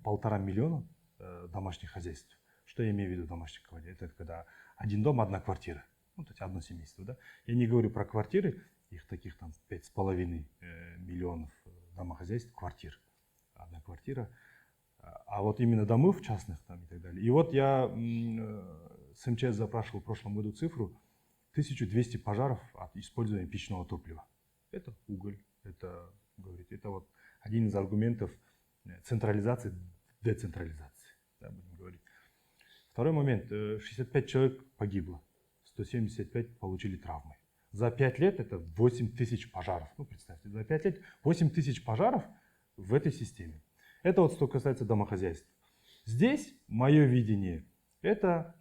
Казахстане 1,5 миллиона домашних хозяйств. Что я имею в виду домашних хозяйств? Это когда один дом, одна квартира. Ну, то есть одно семейство. Да? Я не говорю про квартиры, их таких там 5,5 миллионов домохозяйств, квартир. Одна квартира. А вот именно домов частных там и так далее. И вот я с МЧС запрашивал в прошлом году цифру 1200 пожаров от использования печного топлива. Это уголь, это, говорите, это вот один из аргументов централизации, децентрализации, да, будем говорить. Второй момент. 65 человек погибло, 175 получили травмы. За 5 лет это 8 тысяч пожаров. Ну, представьте, за 5 лет 8 тысяч пожаров в этой системе. Это вот что касается домохозяйств. Здесь мое видение – это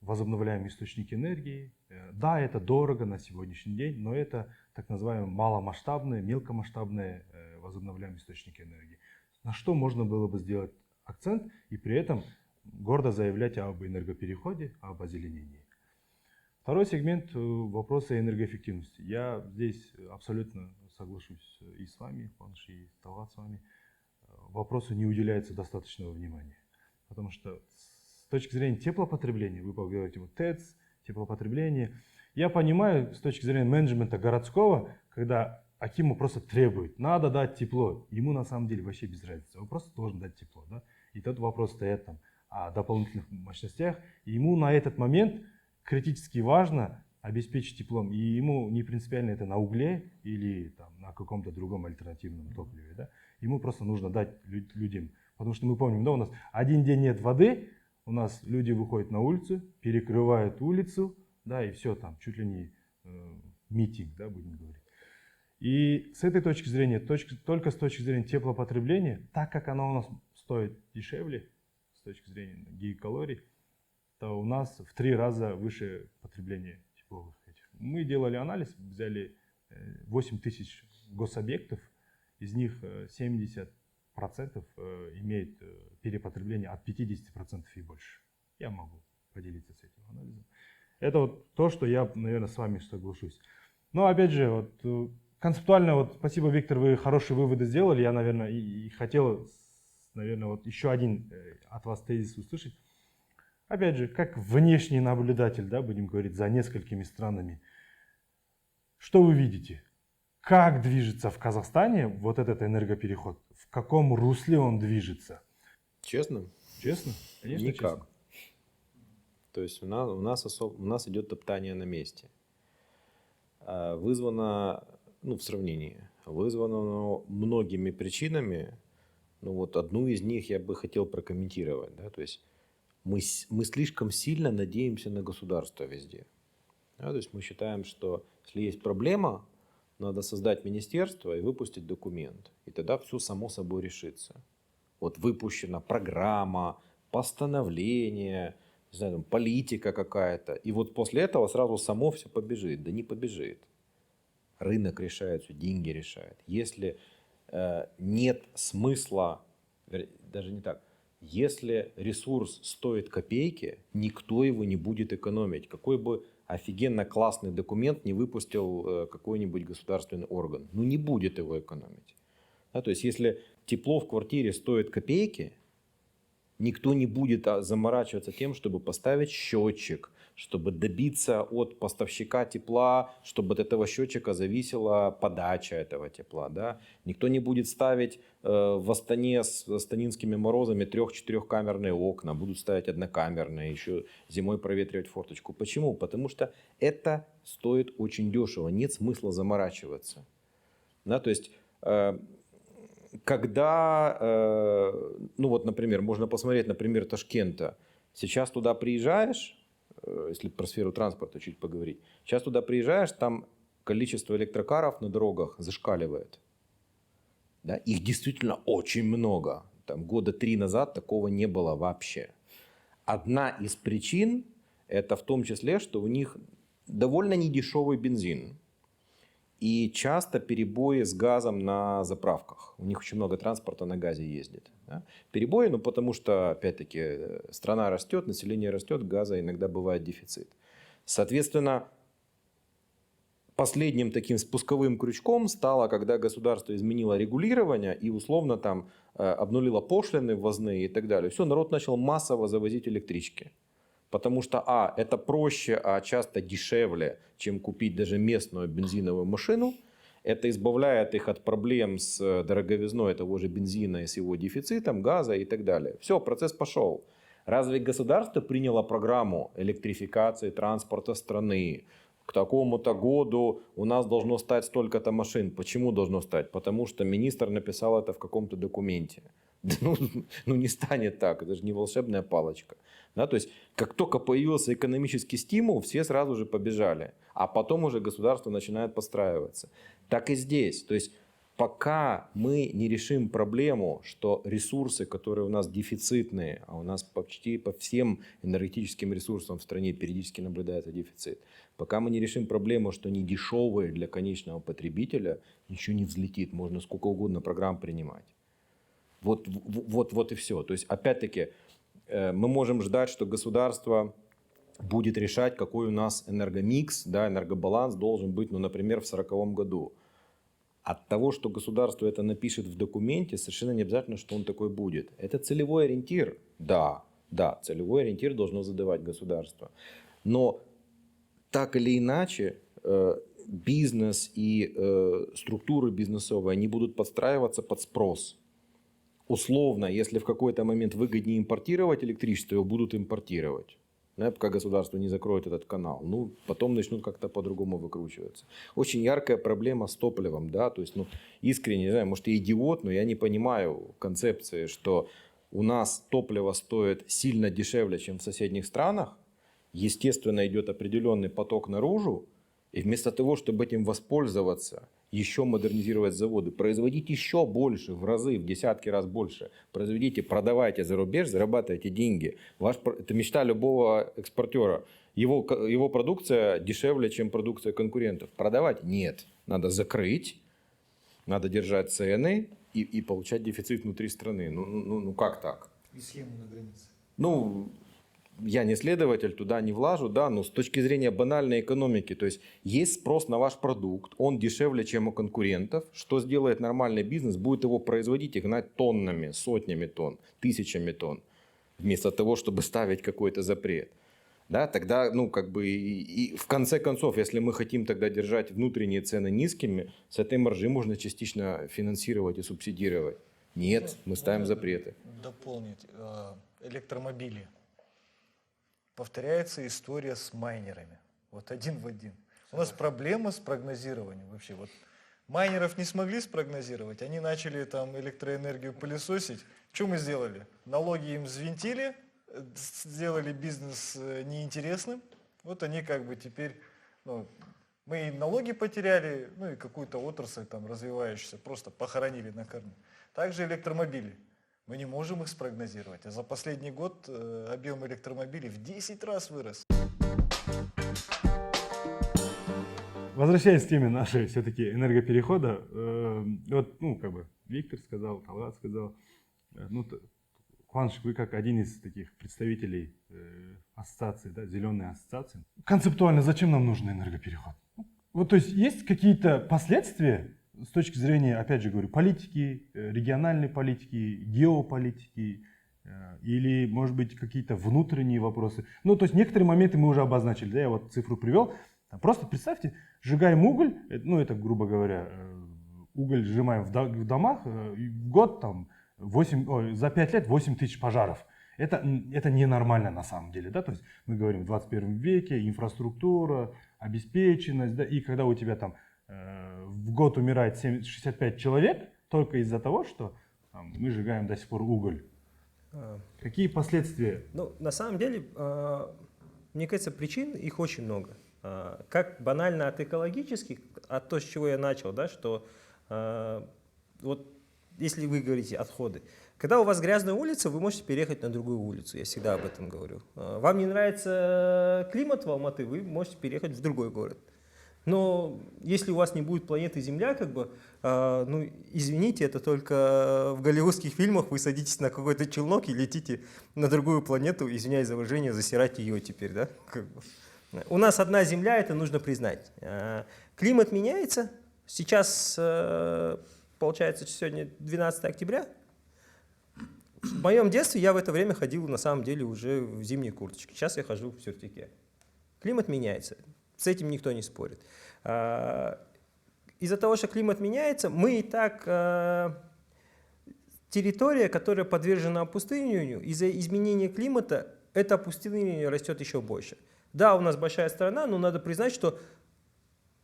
возобновляемые источники энергии. Да, это дорого на сегодняшний день, но это так называемые маломасштабные, мелкомасштабные возобновляемые источники энергии. На что можно было бы сделать акцент и при этом гордо заявлять об энергопереходе, об озеленении. Второй сегмент – вопросы энергоэффективности. Я здесь абсолютно соглашусь и с вами, и с вами. Вопросу не уделяется достаточного внимания. Потому что с точки зрения теплопотребления, вы говорите, вот ТЭЦ, теплопотребление. Я понимаю с точки зрения менеджмента городского, когда Акиму просто требует, надо дать тепло. Ему на самом деле вообще без разницы, он просто должен дать тепло. Да? И тот вопрос стоит там о дополнительных мощностях. И ему на этот момент критически важно обеспечить теплом. И ему не принципиально это на угле или там, на каком-то другом альтернативном топливе. Да? Ему просто нужно дать людям. Потому что мы помним, да, у нас один день нет воды, у нас люди выходят на улицу, перекрывают улицу, да, и все там, чуть ли не митинг, да, будем говорить. И с этой точки зрения, только с точки зрения теплопотребления, так как оно у нас стоит дешевле, с точки зрения гигакалорий, то у нас в 3 раза выше потребление тепловых этих. Мы делали анализ, взяли 8 тысяч гособъектов, из них 70% имеет перепотребление от 50% и больше. Я могу поделиться с этим анализом. Это вот то, что я, наверное, с вами соглашусь. Но опять же, вот, концептуально, вот, спасибо, Виктор, вы хорошие выводы сделали. Я, наверное, и хотел, наверное, вот еще один от вас тезис услышать. Опять же, как внешний наблюдатель, да, будем говорить, за несколькими странами. Что вы видите? Как движется в Казахстане вот этот энергопереход? В каком русле он движется? Честно? Честно? Конечно, никак. честно. То есть у нас идет топтание на месте. Вызвано, в сравнении, вызвано многими причинами. Вот одну из них я бы хотел прокомментировать. Да? То есть мы слишком сильно надеемся на государство везде. Да? То есть мы считаем, что если есть проблема, надо создать министерство и выпустить документ. И тогда все само собой решится. Вот выпущена программа, постановление, не знаю, там, политика какая-то. И вот после этого сразу само все побежит. Да не побежит. Рынок решает все, деньги решает. Если нет смысла, даже не так, если ресурс стоит копейки, никто его не будет экономить. Какой бы офигенно классный документ не выпустил какой-нибудь государственный орган. Не будет его экономить. Да, то есть, если тепло в квартире стоит копейки, никто не будет заморачиваться тем, чтобы поставить счетчик, чтобы добиться от поставщика тепла, чтобы от этого счетчика зависела подача этого тепла. Да? Никто не будет ставить в Астане с астанинскими морозами 3-4-камерные окна, будут ставить однокамерные, еще зимой проветривать форточку. Почему? Потому что это стоит очень дешево, нет смысла заморачиваться. Да? То есть, когда, например, можно посмотреть, например, Ташкента. Сейчас туда приезжаешь, если про сферу транспорта чуть поговорить. Сейчас туда приезжаешь, там количество электрокаров на дорогах зашкаливает. Да? Их действительно очень много. Там, 3 года назад такого не было вообще. Одна из причин, это в том числе, что у них довольно недешевый бензин. И часто перебои с газом на заправках. У них очень много транспорта на газе ездит. Да? Перебои, потому что, опять-таки, страна растет, население растет, газа иногда бывает дефицит. Соответственно, Последним таким спусковым крючком стало, когда государство изменило регулирование и условно там обнулило пошлины ввозные и так далее. Все, народ начал массово завозить электрички. Потому что, это проще, часто дешевле, чем купить даже местную бензиновую машину. Это избавляет их от проблем с дороговизной того же бензина и с его дефицитом, газа и так далее. Все, процесс пошел. Разве государство приняло программу электрификации транспорта страны? К такому-то году у нас должно стать столько-то машин. Почему должно стать? Потому что министр написал это в каком-то документе. Ну не станет так, это же не волшебная палочка. Да, то есть, как только появился экономический стимул, все сразу же побежали. А потом уже государство начинает подстраиваться. Так и здесь. То есть, пока мы не решим проблему, что ресурсы, которые у нас дефицитные, а у нас почти по всем энергетическим ресурсам в стране периодически наблюдается дефицит, пока мы не решим проблему, что они дешевые для конечного потребителя, ничего не взлетит, можно сколько угодно программ принимать. Вот и все. То есть, опять-таки, мы можем ждать, что государство будет решать, какой у нас энергомикс, да, энергобаланс должен быть, ну, например, в 2040 году. От того, что государство это напишет в документе, совершенно не обязательно, что он такой будет. Это целевой ориентир. Да, целевой ориентир должно задавать государство. Но так или иначе, бизнес и структуры бизнесовые, они будут подстраиваться под спрос. Условно, если в какой-то момент выгоднее импортировать электричество, его будут импортировать. Да, пока государство не закроет этот канал. Ну, потом начнут как-то по-другому выкручиваться. Очень яркая проблема с топливом. Да? То есть, искренне, не знаю, может, я идиот, но я не понимаю концепции, что у нас топливо стоит сильно дешевле, чем в соседних странах. Естественно, идет определенный поток наружу. И вместо того, чтобы этим воспользоваться, еще модернизировать заводы, производить еще больше, в разы, в десятки раз больше. Производите, продавайте за рубеж, зарабатывайте деньги. Это мечта любого экспортера. Его продукция дешевле, чем продукция конкурентов. Продавать? Нет. Надо закрыть, надо держать цены и получать дефицит внутри страны. Ну как так? И схему на границе. Я не следователь, туда не влажу, да, но с точки зрения банальной экономики, то есть есть спрос на ваш продукт, он дешевле, чем у конкурентов. Что сделает нормальный бизнес? Будет его производить и гнать тоннами, сотнями тонн, тысячами тонн, вместо того, чтобы ставить какой-то запрет. Да, тогда, и в конце концов, если мы хотим тогда держать внутренние цены низкими, с этой маржи можно частично финансировать и субсидировать. Нет, мы ставим запреты. Дополнить. Электромобили. Повторяется история с майнерами. Вот один в один. У нас проблема с прогнозированием вообще. Вот майнеров не смогли спрогнозировать, они начали там электроэнергию пылесосить. Что мы сделали? Налоги им взвинтили, сделали бизнес неинтересным. Вот они как бы теперь, мы и налоги потеряли, и какую-то отрасль там развивающуюся просто похоронили на корню. Также электромобили. Мы не можем их спрогнозировать. А за последний год объем электромобилей в 10 раз вырос. Возвращаясь к теме нашей все-таки энергоперехода, Виктор сказал, Талгат сказал, Куаныш, вы как один из таких представителей ассоциации, да, зеленой ассоциации. Концептуально зачем нам нужен энергопереход? То есть есть какие-то последствия с точки зрения, опять же говорю, политики, региональной политики, геополитики или, может быть, какие-то внутренние вопросы. То есть некоторые моменты мы уже обозначили, да, я вот цифру привел. Просто представьте, сжигаем уголь, это, грубо говоря, уголь сжимаем в домах, в год за 5 лет 8 тысяч пожаров. Это ненормально на самом деле, да, то есть мы говорим в 21 веке, инфраструктура, обеспеченность, да, и когда у тебя в год умирает 65 человек только из-за того, что мы сжигаем до сих пор уголь. Какие последствия? На самом деле, мне кажется, причин их очень много. Как банально от экологических, от того, с чего я начал, да, что если вы говорите отходы, когда у вас грязная улица, вы можете переехать на другую улицу, я всегда об этом говорю. Вам не нравится климат в Алматы, вы можете переехать в другой город. Но если у вас не будет планеты Земля, извините, это только в голливудских фильмах вы садитесь на какой-то челнок и летите на другую планету, извиняюсь за выражение, засирать ее теперь, да? У нас одна Земля, это нужно признать. Климат меняется. Сейчас, получается, сегодня 12 октября. В моем детстве я в это время ходил, на самом деле, уже в зимней курточке. Сейчас я хожу в сюртуке. Климат меняется. С этим никто не спорит. Из-за того, что климат меняется, мы и так территория, которая подвержена опустыниванию, из-за изменения климата это опустынивание растет еще больше. Да, у нас большая страна, но надо признать, что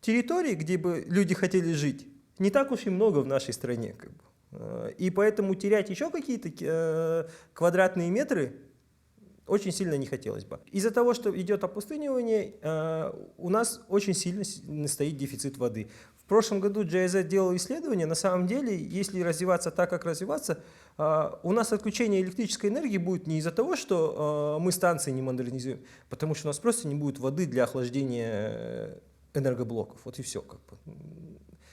территорий, где бы люди хотели жить, не так уж и много в нашей стране. Как бы. И поэтому терять еще какие-то квадратные метры очень сильно не хотелось бы. Из-за того, что идет опустынивание, у нас очень сильно стоит дефицит воды. В прошлом году GIZ делал исследование. На самом деле, если развиваться так, как развиваться, у нас отключение электрической энергии будет не из-за того, что мы станции не модернизируем, потому что у нас просто не будет воды для охлаждения энергоблоков. Вот и все. Как бы.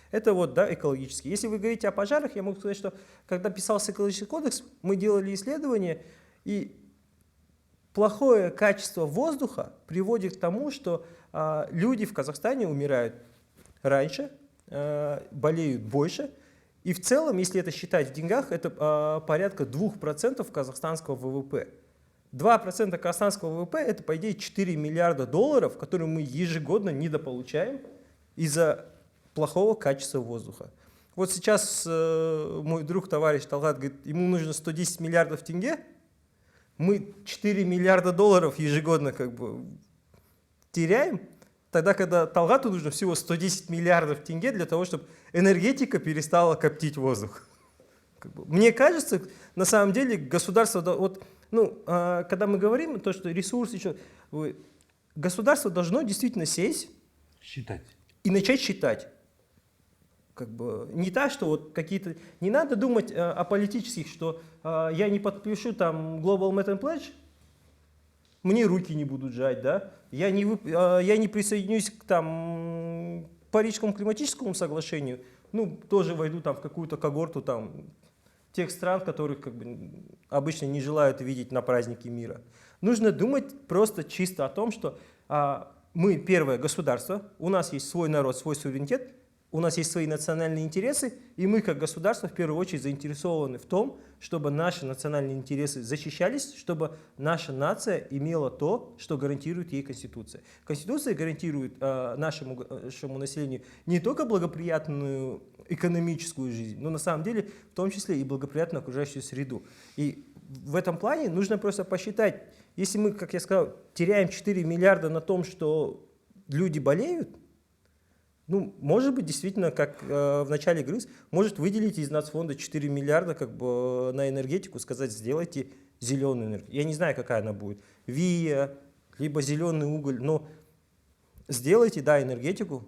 Это вот, да, экологически. Если вы говорите о пожарах, я могу сказать, что когда писался экологический кодекс, мы делали исследования, и плохое качество воздуха приводит к тому, что люди в Казахстане умирают раньше, болеют больше. И в целом, если это считать в деньгах, это порядка 2% казахстанского ВВП. 2% казахстанского ВВП – это, по идее, 4 миллиарда долларов, которые мы ежегодно недополучаем из-за плохого качества воздуха. Вот сейчас мой друг, товарищ Талгат, говорит, ему нужно 110 миллиардов тенге. Мы 4 миллиарда долларов ежегодно как бы теряем, тогда, когда Талгату нужно всего 110 миллиардов тенге для того, чтобы энергетика перестала коптить воздух. Как бы. Мне кажется, на самом деле государство, вот, когда мы говорим, то, что ресурсы, государство должно действительно сесть Считать. и начать считать. Как бы, не так, что вот какие-то... Не надо думать о политических, что я не подпишу там Global Methane Pledge, мне руки не будут жать, да? Я не присоединюсь к там, Парижскому климатическому соглашению, тоже войду там в какую-то когорту там, тех стран, которых как бы, обычно не желают видеть на празднике мира. Нужно думать просто чисто о том, что мы первое государство, у нас есть свой народ, свой суверенитет, у нас есть свои национальные интересы, и мы как государство в первую очередь заинтересованы в том, чтобы наши национальные интересы защищались, чтобы наша нация имела то, что гарантирует ей Конституция. Конституция гарантирует нашему населению не только благоприятную экономическую жизнь, но на самом деле в том числе и благоприятную окружающую среду. И в этом плане нужно просто посчитать, если мы, как я сказал, теряем 4 миллиарда на том, что люди болеют, может быть, действительно, как в начале говорилось, может выделить из нацфонда 4 миллиарда как бы, на энергетику, сказать, сделайте зеленую энергию. Я не знаю, какая она будет. ВИА, либо зеленый уголь. Но сделайте, да, энергетику,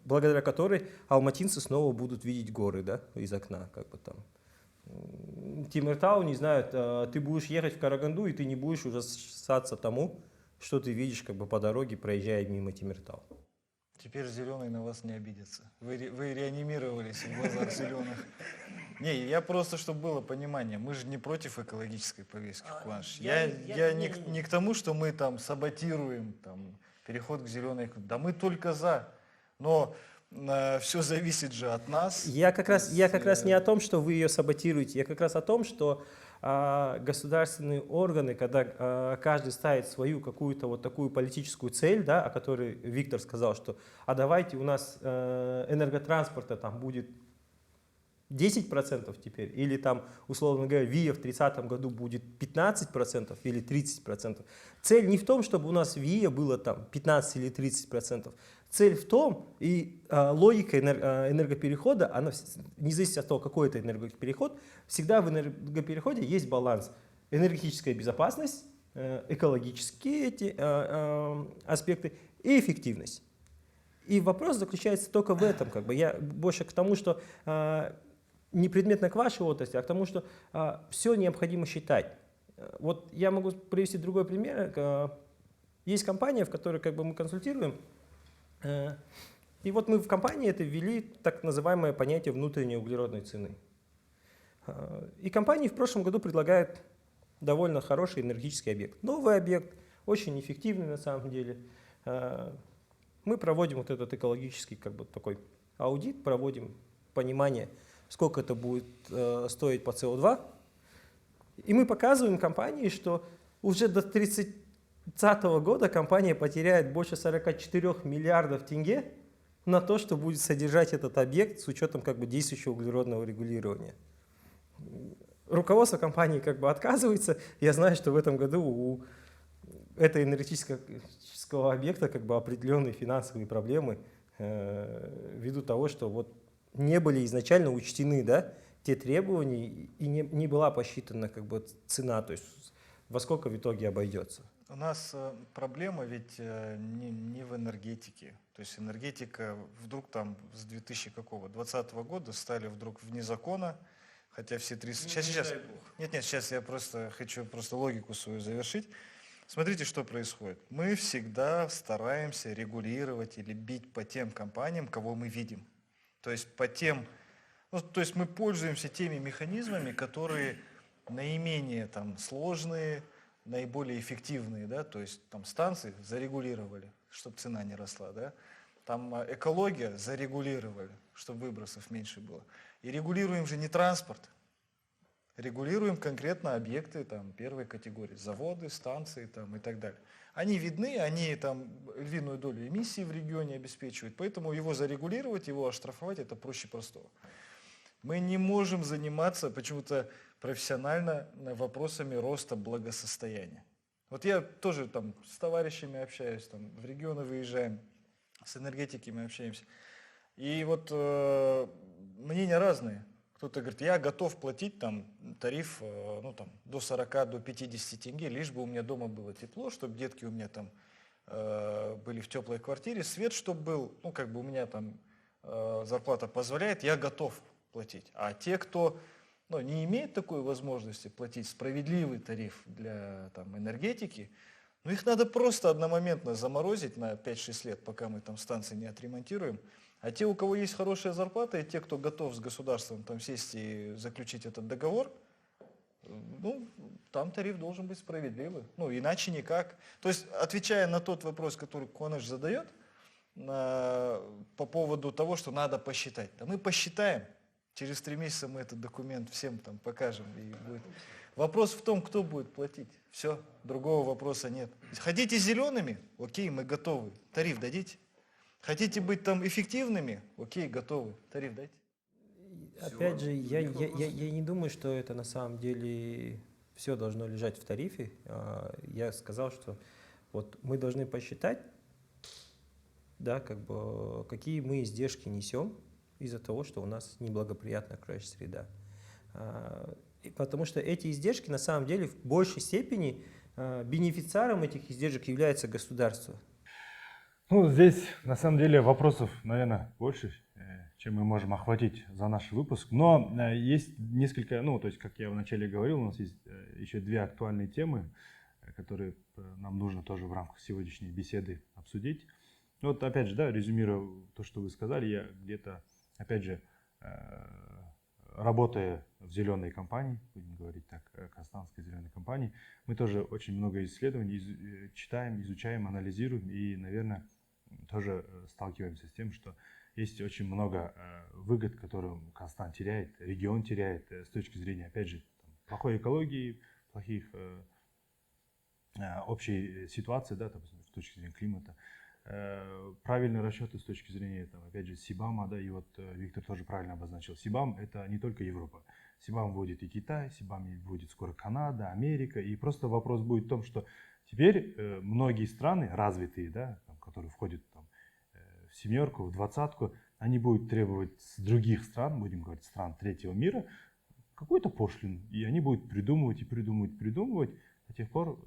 благодаря которой алматинцы снова будут видеть горы, да, из окна. Как бы там. Тимиртау, не знаю, ты будешь ехать в Караганду, и ты не будешь ужасаться тому, что ты видишь как бы, по дороге, проезжая мимо Тимиртау. Теперь зеленый на вас не обидится. Вы реанимировались в глазах зеленых. Не, я просто, чтобы было понимание, мы же не против экологической повестки, Куаныш. Я не к тому, что мы там саботируем там, переход к зеленой. Да мы только за. Но все зависит же от нас. Я как раз не о том, что вы ее саботируете. Я как раз о том, что государственные органы, когда каждый ставит свою какую-то вот такую политическую цель, да, о которой Виктор сказал, что давайте у нас энерготранспорта там будет 10% теперь, или там, условно говоря, ВИА в 30-м году будет 15% или 30%. Цель не в том, чтобы у нас ВИА было там 15 или 30%. Цель в том, и логика энергоперехода, она не зависит от того, какой это энергопереход, всегда в энергопереходе есть баланс. Энергетическая безопасность, экологические эти аспекты и эффективность. И вопрос заключается только в этом. Как бы. Я больше к тому, что не предметно к вашей отрасли, а к тому, что все необходимо считать. Вот я могу привести другой пример. Есть компания, в которой как бы, мы консультируем, и вот мы в компании это ввели так называемое понятие внутренней углеродной цены. И компания в прошлом году предлагает довольно хороший энергетический объект. Новый объект, очень эффективный на самом деле. Мы проводим вот этот экологический как бы такой аудит, проводим понимание, сколько это будет стоить по СО2. И мы показываем компании, что уже до 30 года компания потеряет больше 44 миллиардов тенге на то, что будет содержать этот объект с учетом как бы действующего углеродного регулирования. Руководство компании как бы отказывается. Я знаю, что в этом году у этого энергетического объекта как бы определенные финансовые проблемы ввиду того, что вот не были изначально учтены, да, те требования и не была посчитана как бы цена, то есть во сколько в итоге обойдется. У нас проблема ведь не в энергетике. То есть энергетика вдруг там с 2020 года стали вдруг вне закона, хотя все 30... Сейчас. Нет, сейчас я хочу логику свою завершить. Смотрите, что происходит. Мы всегда стараемся регулировать или бить по тем компаниям, кого мы видим. То есть то есть мы пользуемся теми механизмами, которые наименее там сложные, наиболее эффективные, да, то есть там станции зарегулировали, чтобы цена не росла, да, там экология зарегулировали, чтобы выбросов меньше было. И регулируем же не транспорт, регулируем конкретно объекты там первой категории, заводы, станции там и так далее. Они видны, они там львиную долю эмиссий в регионе обеспечивают, поэтому его зарегулировать, его оштрафовать это проще простого. Мы не можем заниматься почему-то профессионально вопросами роста благосостояния. Вот я тоже там с товарищами общаюсь, там, в регионы выезжаем, с энергетиками общаемся. И вот мнения разные. Кто-то говорит, я готов платить там тариф до 40, до 50 тенге, лишь бы у меня дома было тепло, чтобы детки у меня там были в теплой квартире, свет чтобы был, у меня там зарплата позволяет, я готов платить. А те, кто не имеет такой возможности платить справедливый тариф для энергетики, их надо просто одномоментно заморозить на 5-6 лет, пока мы там станции не отремонтируем. А те, у кого есть хорошая зарплата, и те, кто готов с государством там сесть и заключить этот договор, там тариф должен быть справедливый. Иначе никак. То есть, отвечая на тот вопрос, который Куаныш задает, по поводу того, что надо посчитать. Да мы посчитаем. Через 3 месяца мы этот документ всем там покажем. И будет. Вопрос в том, кто будет платить. Все, другого вопроса нет. Хотите зелеными? Окей, мы готовы. Тариф дадите? Хотите быть там эффективными? Окей, готовы. Тариф дайте. Опять же, я не думаю, что это на самом деле все должно лежать в тарифе. Я сказал, что вот мы должны посчитать, да, какие мы издержки несем из-за того, что у нас неблагоприятная окружающая среда. Потому что эти издержки на самом деле в большей степени бенефициаром этих издержек является государство. Здесь на самом деле вопросов, наверное, больше, чем мы можем охватить за наш выпуск. Но есть несколько, то есть, как я вначале говорил, у нас есть еще 2 актуальные темы, которые нам нужно тоже в рамках сегодняшней беседы обсудить. Вот опять же, резюмируя то, что вы сказали, я где-то, опять же, работая в зеленой компании, будем говорить так, казахстанской зеленой компании, мы тоже очень много исследований читаем, изучаем, анализируем и, наверное, тоже сталкиваемся с тем, что есть очень много выгод, которые Казахстан теряет, регион теряет с точки зрения, опять же, плохой экологии, плохих общей ситуации, допустим, с точки зрения климата. Правильные расчеты с точки зрения, опять же, СИБАМа, и вот Виктор тоже правильно обозначил. СИБАМ это не только Европа. СИБАМ вводит и Китай, СИБАМ вводит скоро Канада, Америка. И просто вопрос будет в том, что теперь многие страны развитые, которые входят в 7, в 20, они будут требовать с других стран, будем говорить, стран третьего мира, какую-то пошлину. И они будут придумывать до тех пор,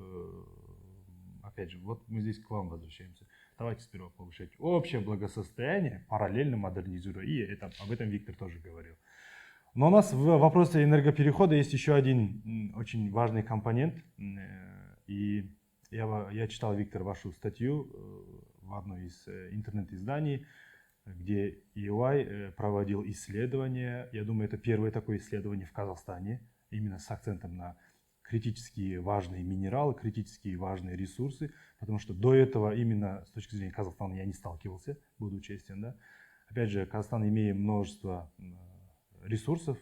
опять же, вот мы здесь к вам возвращаемся. Давайте сперва повышать общее благосостояние, параллельно модернизируя. И об этом Виктор тоже говорил. Но у нас в вопросе энергоперехода есть еще один очень важный компонент. И я читал, Виктор, вашу статью в одной из интернет-изданий, где EY проводил исследование. Я думаю, это первое такое исследование в Казахстане, именно с акцентом на критически важные минералы, критически важные ресурсы, потому что до этого именно с точки зрения Казахстана я не сталкивался, буду честен, да. Опять же, Казахстан, имея множество ресурсов,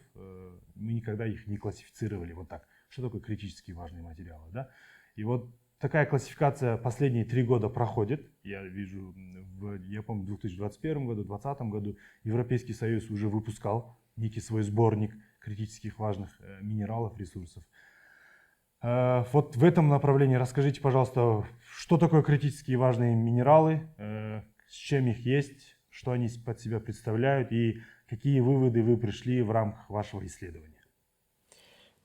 мы никогда их не классифицировали вот так. Что такое критически важные материалы, да? И вот такая классификация последние 3 года проходит. Я вижу, я помню, в 2021 году, в 2020 году Европейский Союз уже выпускал некий свой сборник критических важных минералов, ресурсов. Вот в этом направлении расскажите, пожалуйста, что такое критически важные минералы, с чем их есть, что они под себя представляют и какие выводы вы пришли в рамках вашего исследования?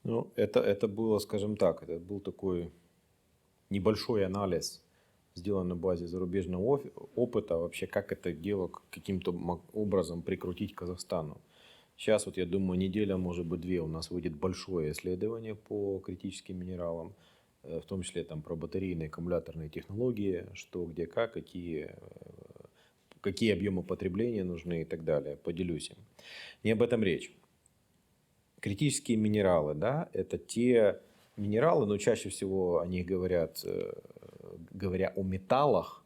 Ну, это было, скажем так, это был такой небольшой анализ, сделан на базе зарубежного опыта, вообще как это дело каким-то образом прикрутить к Казахстану. Сейчас, вот я думаю, неделя, может быть, 2 у нас выйдет большое исследование по критическим минералам, в том числе там про батарейные, аккумуляторные технологии, что, где, как, какие объемы потребления нужны и так далее. Поделюсь им. Не об этом речь. Критические минералы, да, это те минералы, но чаще всего они говорят, говоря о металлах,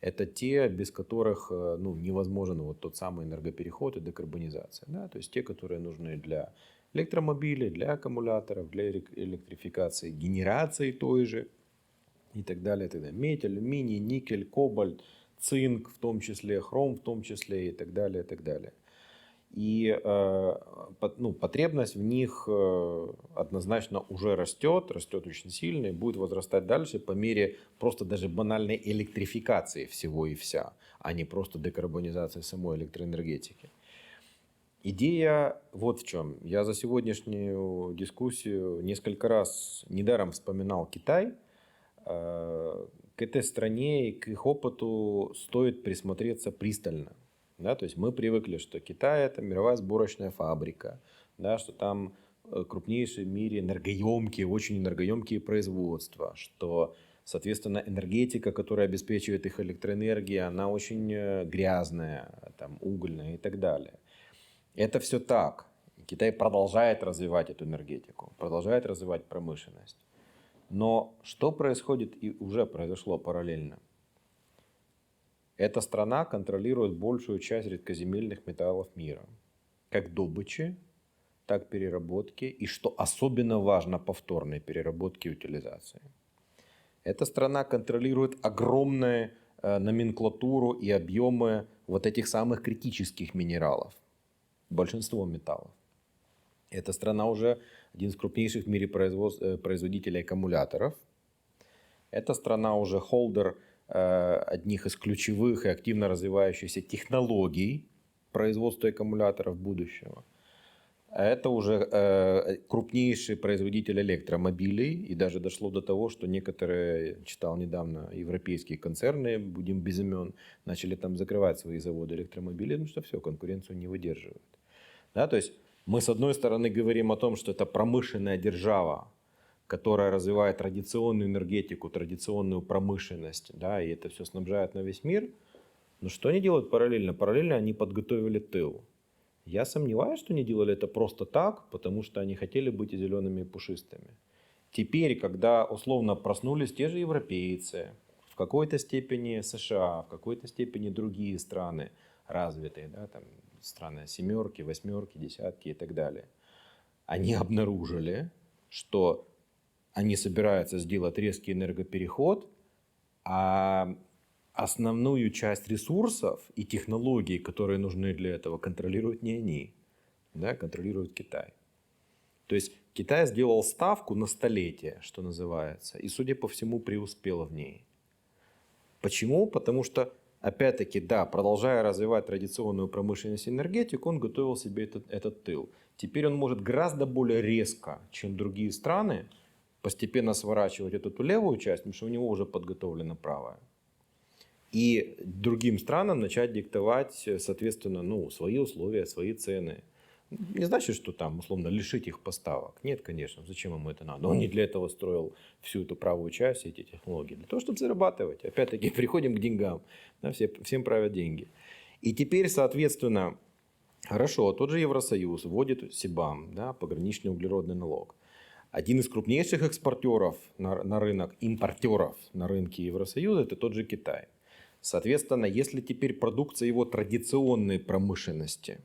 это те, без которых невозможен вот тот самый энергопереход и декарбонизация. Да? То есть те, которые нужны для электромобилей, для аккумуляторов, для электрификации, генерации той же и так далее. И так далее. Медь, алюминий, никель, кобальт, цинк в том числе, хром в том числе и так далее, и так далее. И потребность в них однозначно уже растет очень сильно и будет возрастать дальше по мере просто даже банальной электрификации всего и вся, а не просто декарбонизации самой электроэнергетики. Идея вот в чем. Я за сегодняшнюю дискуссию несколько раз недаром вспоминал Китай. К этой стране и к их опыту стоит присмотреться пристально. Да, то есть мы привыкли, что Китай — это мировая сборочная фабрика, да, что там крупнейшие в мире энергоемкие, очень энергоемкие производства, что, соответственно, энергетика, которая обеспечивает их электроэнергией, она очень грязная, там, угольная и так далее. Это все так. Китай продолжает развивать эту энергетику, продолжает развивать промышленность. Но что происходит и уже произошло параллельно? Эта страна контролирует большую часть редкоземельных металлов мира. Как добычи, так переработки и, что особенно важно, повторной переработки и утилизации. Эта страна контролирует огромную номенклатуру и объемы вот этих самых критических минералов. Большинство металлов. Эта страна уже один из крупнейших в мире производителей аккумуляторов. Эта страна уже холдер одних из ключевых и активно развивающихся технологий производства аккумуляторов будущего. Это уже крупнейший производитель электромобилей. И даже дошло до того, что некоторые, читал недавно, европейские концерны, будем без имен, начали там закрывать свои заводы электромобилей, потому что все, конкуренцию не выдерживают. Да, то есть мы с одной стороны говорим о том, что это промышленная держава, которая развивает традиционную энергетику, традиционную промышленность, да, и это все снабжает на весь мир. Но что они делают параллельно? Параллельно они подготовили тыл. Я сомневаюсь, что они делали это просто так, потому что они хотели быть зелеными и пушистыми. Теперь, когда условно проснулись те же европейцы, в какой-то степени США, в какой-то степени другие страны развитые, да, там страны семерки, восьмерки, десятки и так далее, они обнаружили, что они собираются сделать резкий энергопереход, а основную часть ресурсов и технологий, которые нужны для этого, контролируют не они, да, контролирует Китай. То есть Китай сделал ставку на столетие, что называется, и, судя по всему, преуспел в ней. Почему? Потому что, опять-таки, да, продолжая развивать традиционную промышленность и энергетику, он готовил себе этот тыл. Теперь он может гораздо более резко, чем другие страны, постепенно сворачивать эту левую часть, потому что у него уже подготовлена правая. И другим странам начать диктовать, соответственно, свои условия, свои цены. Не значит, что там, условно, лишить их поставок. Нет, конечно, зачем ему это надо? Он не для этого строил всю эту правую часть, эти технологии. Для того, чтобы зарабатывать. Опять-таки, приходим к деньгам. Да, всем правят деньги. И теперь, соответственно, хорошо, тот же Евросоюз вводит СИБАМ, да, пограничный углеродный налог. Один из крупнейших экспортеров на рынок, импортеров на рынке Евросоюза, это тот же Китай. Соответственно, если теперь продукция его традиционной промышленности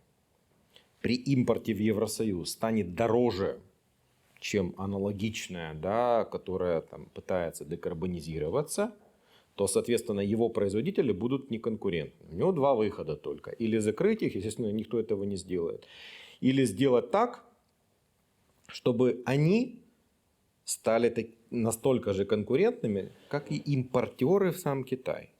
при импорте в Евросоюз станет дороже, чем аналогичная, да, которая там, пытается декарбонизироваться, то, соответственно, его производители будут неконкурентны. У него два выхода только. Или закрыть их, естественно, никто этого не сделает. Или сделать так, чтобы они стали настолько же конкурентными, как и импортеры в сам Китай.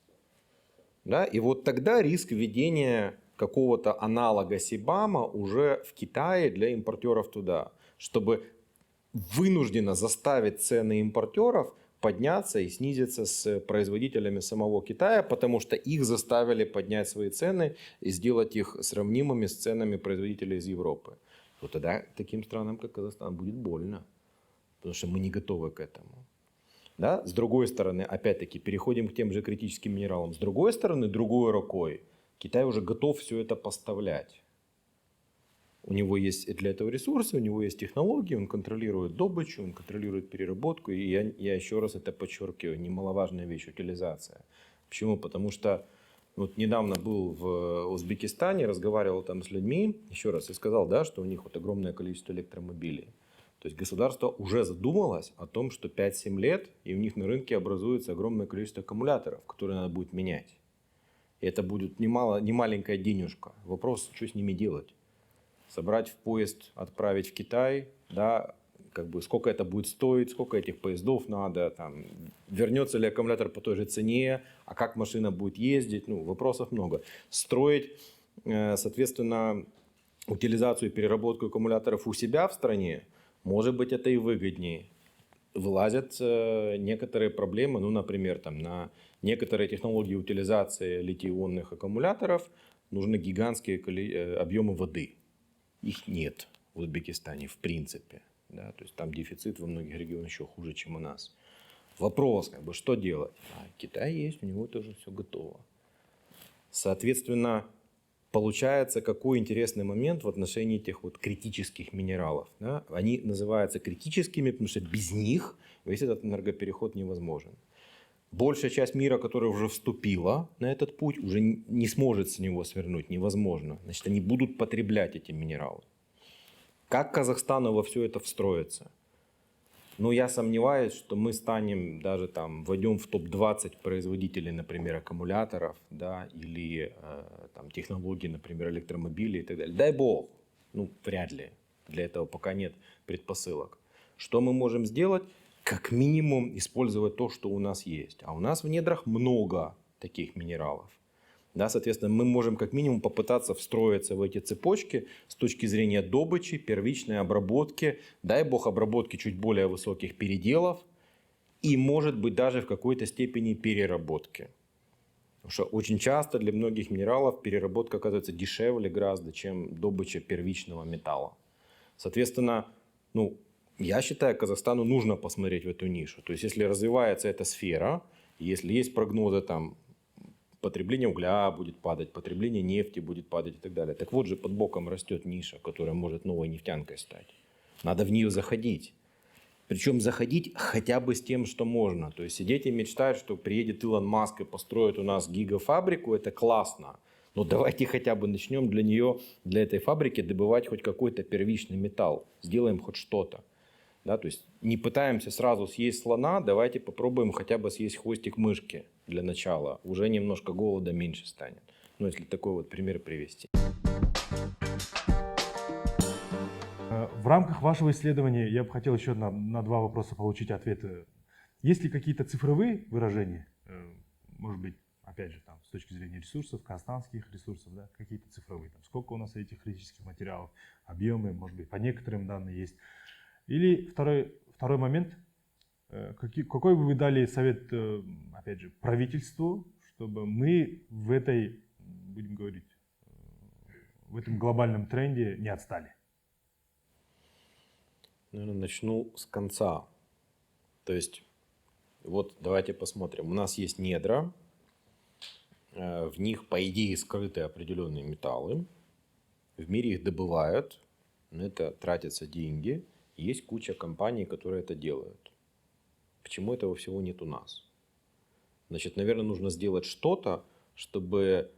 Да? И вот тогда риск введения какого-то аналога Сибама уже в Китае для импортеров туда, чтобы вынужденно заставить цены импортеров подняться и снизиться с производителями самого Китая, потому что их заставили поднять свои цены и сделать их сравнимыми с ценами производителей из Европы. То тогда таким странам, как Казахстан, будет больно, потому что мы не готовы к этому. Да? С другой стороны, опять-таки, переходим к тем же критическим минералам. С другой стороны, другой рукой, Китай уже готов все это поставлять. У него есть для этого ресурсы, у него есть технологии, он контролирует добычу, он контролирует переработку. И я еще раз это подчеркиваю, немаловажная вещь — утилизация. Почему? Потому что вот недавно был в Узбекистане, разговаривал там с людьми, еще раз, и сказал, да, что у них вот огромное количество электромобилей. То есть государство уже задумалось о том, что 5-7 лет, и у них на рынке образуется огромное количество аккумуляторов, которые надо будет менять. И это будет не маленькая денежка. Вопрос, что с ними делать. Собрать в поезд, отправить в Китай, да, как бы сколько это будет стоить, сколько этих поездов надо, там, вернется ли аккумулятор по той же цене, а как машина будет ездить, ну, вопросов много. Строить, соответственно, утилизацию и переработку аккумуляторов у себя в стране, может быть, это и выгоднее. Вылазят некоторые проблемы, ну, например, там, на некоторые технологии утилизации литий-ионных аккумуляторов нужны гигантские объемы воды. Их нет в Узбекистане в принципе. Да? То есть там дефицит во многих регионах еще хуже, чем у нас. Вопрос, как бы, что делать? А Китай есть, у него тоже все готово. Соответственно, получается, какой интересный момент в отношении этих вот критических минералов. Да? Они называются критическими, потому что без них весь этот энергопереход невозможен. Большая часть мира, которая уже вступила на этот путь, уже не сможет с него свернуть, невозможно. Значит, они будут потреблять эти минералы. Как Казахстану во все это встроиться? Ну, я сомневаюсь, что мы станем даже там, войдем в топ-20 производителей, например, аккумуляторов, да, или там, технологий, например, электромобилей и так далее. Дай бог, ну, вряд ли. Для этого пока нет предпосылок. Что мы можем сделать? Как минимум использовать то, что у нас есть. А у нас в недрах много таких минералов. Да, соответственно, мы можем как минимум попытаться встроиться в эти цепочки с точки зрения добычи, первичной обработки, дай бог обработки чуть более высоких переделов и, может быть, даже в какой-то степени переработки. Потому что очень часто для многих минералов переработка оказывается дешевле гораздо, чем добыча первичного металла. Соответственно, ну, я считаю, Казахстану нужно посмотреть в эту нишу. То есть, если развивается эта сфера, если есть прогнозы, там, потребление угля будет падать, потребление нефти будет падать и так далее. Так вот же под боком растет ниша, которая может новой нефтянкой стать. Надо в нее заходить. Причем заходить хотя бы с тем, что можно. То есть сидеть и мечтать, что приедет Илон Маск и построит у нас гигафабрику, это классно. Но давайте хотя бы начнем для нее, для этой фабрики добывать хоть какой-то первичный металл. Сделаем хоть что-то. Да, то есть не пытаемся сразу съесть слона, давайте попробуем хотя бы съесть хвостик мышки для начала. Уже немножко голода меньше станет. Ну, если такой вот пример привести. В рамках вашего исследования я бы хотел еще на два вопроса получить ответы. Есть ли какие-то цифровые выражения, может быть, опять же, там, с точки зрения ресурсов, казахстанских ресурсов, да, какие-то цифровые, там, сколько у нас этих критических материалов, объемы, может быть, по некоторым данным есть. Или второй момент, какой бы вы дали совет, опять же, правительству, чтобы мы в этой, будем говорить, в этом глобальном тренде не отстали? Наверное, начну с конца. То есть, вот давайте посмотрим. У нас есть недра, в них, по идее, скрыты определенные металлы. В мире их добывают, на это тратятся деньги. Есть куча компаний, которые это делают. Почему этого всего нет у нас? Значит, наверное, нужно сделать что-то, чтобы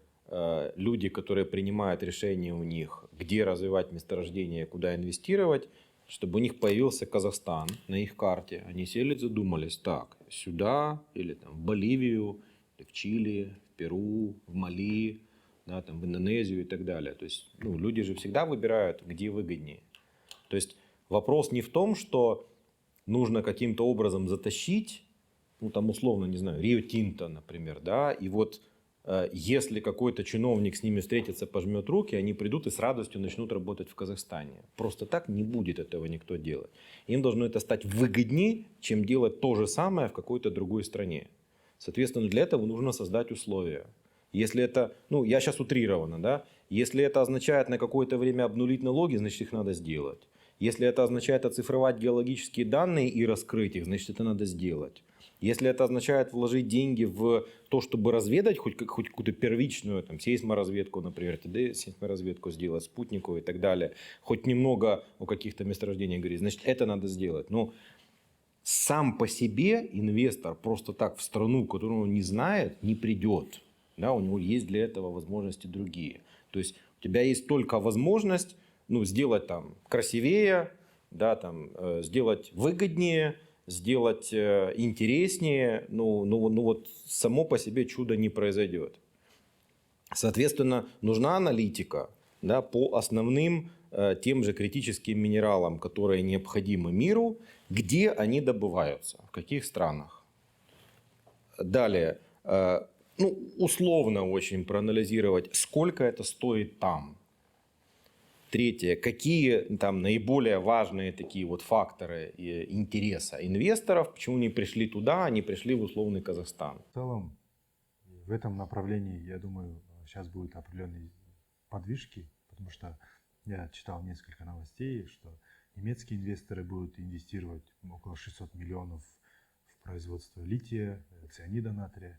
люди, которые принимают решения у них, где развивать месторождение, куда инвестировать, чтобы у них появился Казахстан на их карте. Они сели, задумались, так, сюда или там, в Боливию, или в Чили, в Перу, в Мали, да, там, в Индонезию и так далее. То есть люди же всегда выбирают, где выгоднее. То есть вопрос не в том, что нужно каким-то образом затащить, там условно, не знаю, Рио Тинто, например, да, и вот если какой-то чиновник с ними встретится, пожмет руки, они придут и с радостью начнут работать в Казахстане. Просто так не будет этого никто делать. Им должно это стать выгоднее, чем делать то же самое в какой-то другой стране. Соответственно, для этого нужно создать условия. Если это, я сейчас утрированно, да, если это означает на какое-то время обнулить налоги, значит их надо сделать. Если это означает оцифровать геологические данные и раскрыть их, значит это надо сделать. Если это означает вложить деньги в то, чтобы разведать хоть какую-то первичную сейсморазведку, например, сейсморазведку сделать, спутниковую и так далее, хоть немного о каких-то месторождениях говорить, значит это надо сделать. Но сам по себе инвестор просто так в страну, которую он не знает, не придет. Да, у него есть для этого возможности другие. То есть у тебя есть только возможность сделать там красивее, да, там, сделать выгоднее, сделать интереснее, вот само по себе чудо не произойдет. Соответственно, нужна аналитика, да, по основным тем же критическим минералам, которые необходимы миру, где они добываются, в каких странах. Далее, условно очень проанализировать, сколько это стоит там. Третье, какие там наиболее важные такие вот факторы интереса инвесторов, почему они пришли туда, а не пришли в условный Казахстан. В целом, в этом направлении, я думаю, сейчас будут определенные подвижки, потому что я читал несколько новостей, что немецкие инвесторы будут инвестировать около 600 миллионов в производство лития, цианида натрия.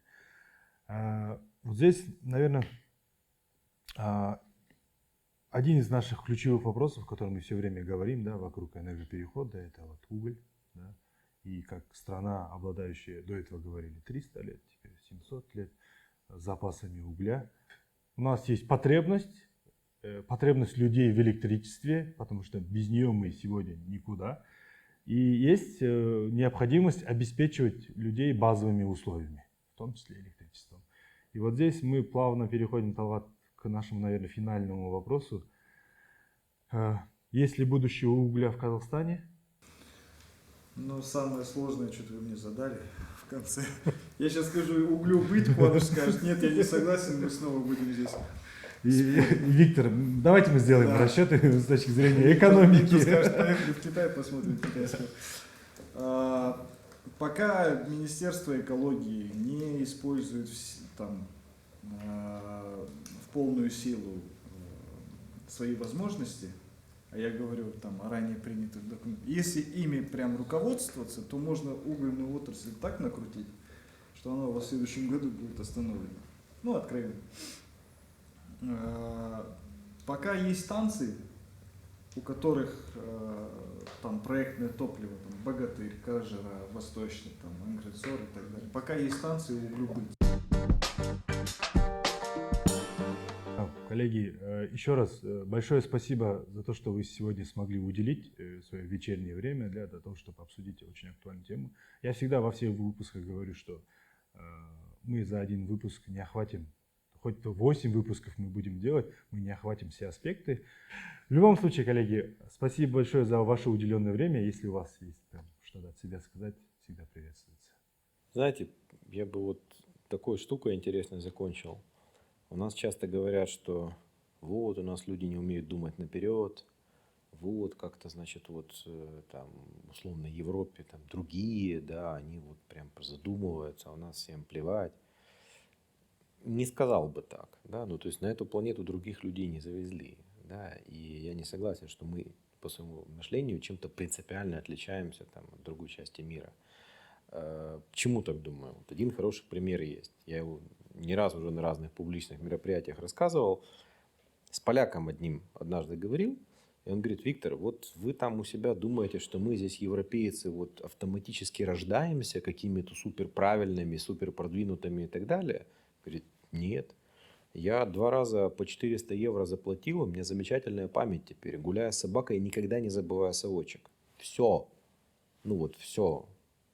Вот здесь, наверное, один из наших ключевых вопросов, о котором мы все время говорим, да, вокруг энергоперехода, это вот уголь. Да, и как страна, обладающая, до этого говорили, 300 лет, теперь 700 лет запасами угля. У нас есть потребность людей в электричестве, потому что без нее мы сегодня никуда. И есть необходимость обеспечивать людей базовыми условиями, в том числе электричеством. И вот здесь мы плавно переходим, Талгат, к нашему, наверное, финальному вопросу. Есть ли будущее угля в Казахстане? Самое сложное, что-то вы мне задали в конце. Я сейчас скажу углю быть, Куаныш скажет, нет, я не согласен, мы снова будем здесь. Виктор, давайте мы сделаем расчеты с точки зрения экономики. Виктор скажет, поехали в Китай, посмотрим китайскую. Пока Министерство экологии не использует там в полную силу свои возможности, а я говорю там о ранее принятых документах, если ими прям руководствоваться, то можно угольную отрасль так накрутить, что она в следующем году будет остановлена. Откровенно. Пока есть станции, у которых там проектное топливо, там Богатырь, Кажера, Восточный, там Ангрецор и так далее. Пока есть станции, углю быть. Коллеги, еще раз большое спасибо за то, что вы сегодня смогли уделить свое вечернее время для того, чтобы обсудить очень актуальную тему. Я всегда во всех выпусках говорю, что мы за один выпуск не охватим, хоть 8 выпусков мы будем делать, мы не охватим все аспекты. В любом случае, коллеги, спасибо большое за ваше уделенное время. Если у вас есть что-то от себя сказать, всегда приветствуется. Знаете, я бы вот такой штукой интересной закончил. У нас часто говорят, что вот у нас люди не умеют думать наперед, вот как-то, значит, вот там условно в Европе там другие, да, они вот прям задумываются, а у нас всем плевать. Не сказал бы так, да, то есть на эту планету других людей не завезли, да, и я не согласен, что мы по своему мышлению чем-то принципиально отличаемся там от другой части мира. Почему так думаю? Вот один хороший пример есть. Я его не раз уже на разных публичных мероприятиях рассказывал. С поляком одним однажды говорил, И он говорит: Виктор, вот вы там у себя думаете, что мы здесь, европейцы, вот автоматически рождаемся какими-то суперправильными, суперпродвинутыми и так далее. Говорит: нет. Я 2 раза по 400 евро заплатил, у меня замечательная память теперь. Гуляя с собакой, я никогда не забываю совочек. Все. Ну вот все.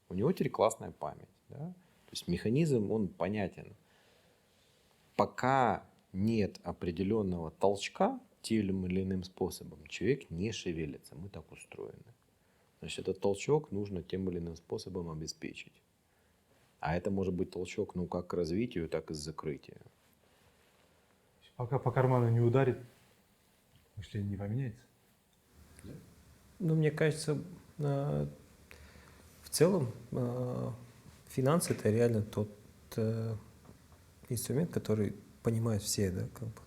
У него теперь классная память. Да? То есть механизм, он понятен. Пока нет определенного толчка тем или иным способом, человек не шевелится. Мы так устроены. Значит, этот толчок нужно тем или иным способом обеспечить. А это может быть толчок, ну, как к развитию, так и к закрытию. Пока по карману не ударит, мышление не поменяется. Ну, мне кажется, в целом финансы — это реально тот инструмент, который понимают все, да, как бы.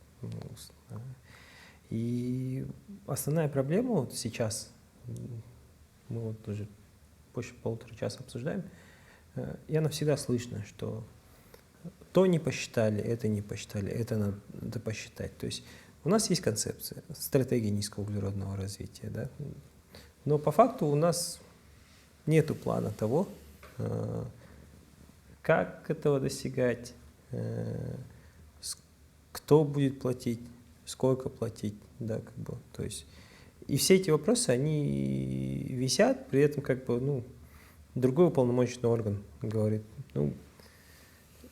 И основная проблема вот сейчас, мы вот уже больше 1,5 часа обсуждаем, и она всегда слышно, что то не посчитали, это надо посчитать. То есть у нас есть концепция, стратегия низкоуглеродного развития, да? Но по факту у нас нету плана того, как этого достигать, кто будет платить, сколько платить, да, как бы, то есть, и все эти вопросы, они висят, при этом, как бы, ну, другой уполномоченный орган говорит, ну,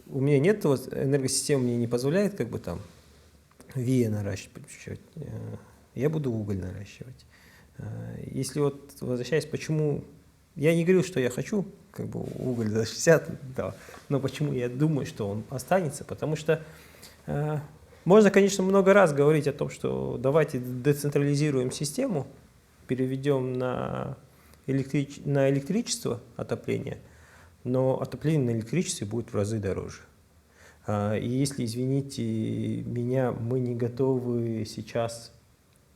у меня нет, вот, энергосистема мне не позволяет, как бы, там, ВИА наращивать, я буду уголь наращивать. Если вот, возвращаясь, почему, я не говорю, что я хочу, как бы, уголь за 60, да, но почему я думаю, что он останется, потому что можно, конечно, много раз говорить о том, что давайте децентрализируем систему, переведем на электричество отопление, но отопление на электричестве будет в разы дороже. И если, извините меня, мы не готовы сейчас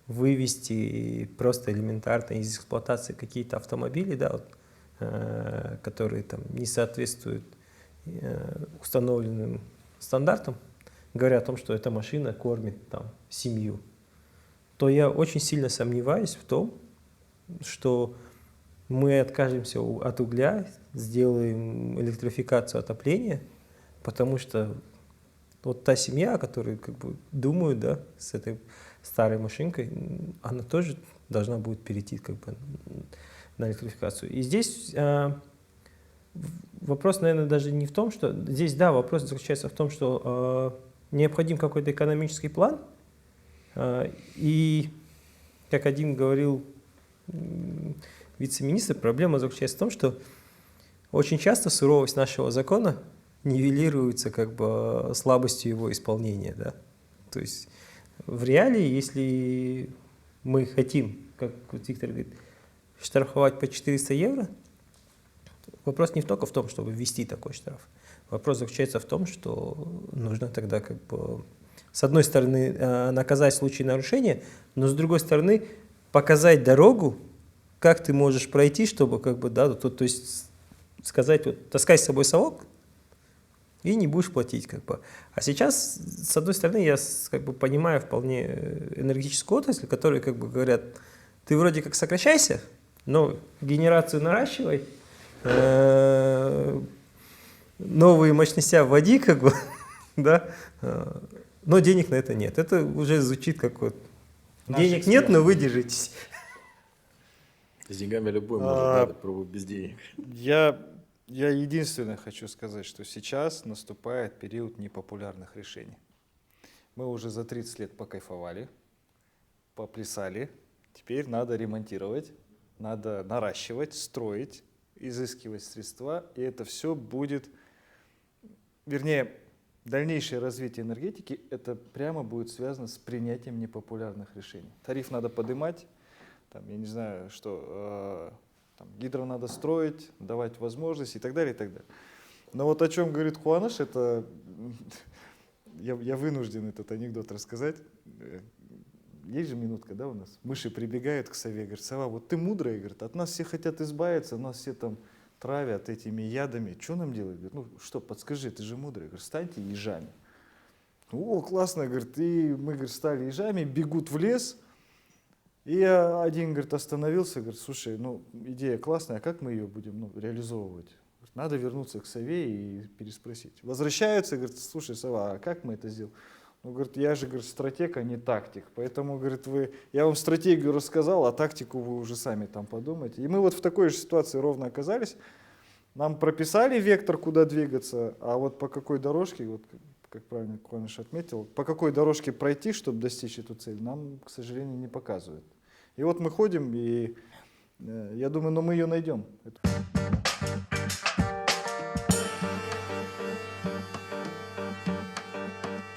вывести просто элементарно из эксплуатации какие-то автомобили, да, вот, которые там не соответствуют установленным стандартам, говоря о том, что эта машина кормит там семью, то я очень сильно сомневаюсь в том, что мы откажемся от угля, сделаем электрификацию отопления, потому что вот та семья, которая, как бы, думают, да, с этой старой машинкой, она тоже должна будет перейти, как бы, на электрификацию. И здесь вопрос, наверное, даже не в том, что... Здесь, да, вопрос заключается в том, что необходим какой-то экономический план. И, как один говорил вице-министр, проблема заключается в том, что очень часто суровость нашего закона нивелируется, как бы, слабостью его исполнения. Да? То есть в реалии, если мы хотим, как вот Виктор говорит, штрафовать по 400 евро, вопрос не только в том, чтобы ввести такой штраф. Вопрос заключается в том, что нужно тогда, как бы, с одной стороны, наказать в случае нарушения, но с другой стороны показать дорогу, как ты можешь пройти, чтобы, как бы, да, то есть сказать, вот, таскай с собой совок и не будешь платить, как бы. А сейчас, с одной стороны, я, как бы, понимаю вполне энергетическую отрасль, которые, как бы, говорят, ты вроде как сокращайся, но генерацию наращивай, новые мощности вводи, как бы, да, но денег на это нет. Это уже звучит как вот, денег нет, но вы держитесь. С деньгами любой может, да, пробовать без денег. Я единственное хочу сказать, что сейчас наступает период непопулярных решений. Мы уже за 30 лет покайфовали, поплясали, теперь надо ремонтировать, надо наращивать, строить, изыскивать средства, и это все будет, вернее, дальнейшее развитие энергетики, это прямо будет связано с принятием непопулярных решений. Тариф надо поднимать, там, я не знаю, что, там, гидро надо строить, давать возможность и так далее, и так далее. Но вот о чем говорит Куаныш, это я вынужден этот анекдот рассказать. Есть же минутка, да, у нас? Мыши прибегают к сове, говорят, сова, вот ты мудрая, говорит, от нас все хотят избавиться, нас все там травят этими ядами. Что нам делать? Говорит, ну что, подскажи, ты же мудрый. Говорит, станьте ежами. О, классно, говорит, и мы, говорит, стали ежами, бегут в лес, И один, говорит, остановился, говорит, слушай, ну, идея классная, а как мы ее будем реализовывать? Говорит, надо вернуться к сове и переспросить. Возвращаются, говорит, слушай, сова, а как мы это сделаем? Ну, говорит, я же, говорит, стратег, а не тактик. Поэтому, говорит, я вам стратегию рассказал, а тактику вы уже сами там подумайте. И мы вот в такой же ситуации ровно оказались. Нам прописали вектор, куда двигаться, а вот по какой дорожке, вот как правильно Куаныш отметил, по какой дорожке пройти, чтобы достичь эту цель, нам, к сожалению, не показывают. И вот мы ходим, и я думаю, но мы ее найдем.